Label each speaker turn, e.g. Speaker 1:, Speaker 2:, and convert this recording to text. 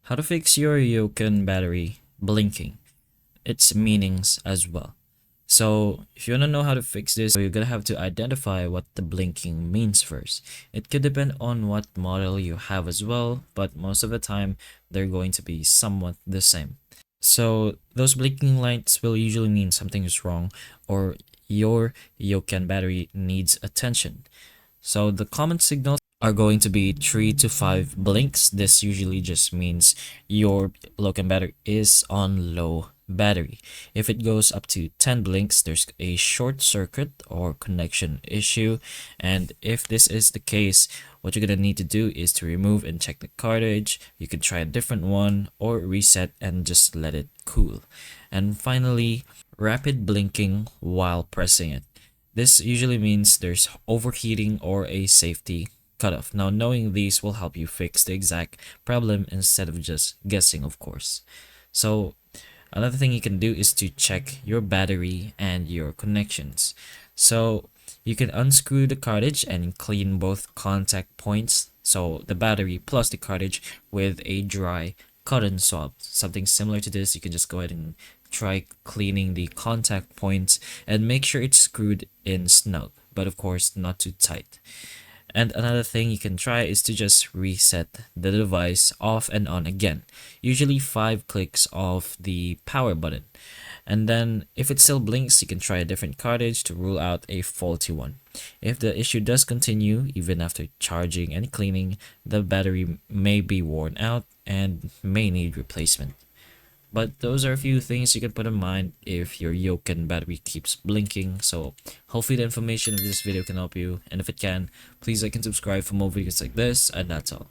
Speaker 1: How to fix your Yocan battery blinking. Its meanings as well. So if you want to know how to fix this, you're gonna have to identify what the blinking means first. It could depend on what model you have as well, but most of the time they're going to be somewhat the same. So those blinking lights will usually mean something is wrong or your Yocan battery needs attention. So the common signals are going to be 3 to 5 blinks. This usually just means your Locan battery is on low battery. If it goes up to 10 blinks, there's a short circuit or connection issue. And if this is the case, what you're going to need to do is to remove and check the cartridge. You can try a different one or reset and just let it cool. And finally, rapid blinking while pressing it. This usually means there's overheating or a safety cutoff. Now, knowing these will help you fix the exact problem instead of just guessing, of course. So, another thing you can do is to check your battery and your connections. So, you can unscrew the cartridge and clean both contact points, so the battery plus the cartridge, with a dry cotton swab. Something similar to this, you can just go ahead and try cleaning the contact points and make sure it's screwed in snug, but of course not too tight. And another thing you can try is to just reset the device off and on again, usually 5 clicks of the power button. And then if it still blinks, you can try a different cartridge to rule out a faulty one. If the issue does continue, even after charging and cleaning, the battery may be worn out and may need replacement. But those are a few things you can put in mind if your Yocan battery keeps blinking. So hopefully the information of this video can help you, and if it can, please like and subscribe for more videos like this, and that's all.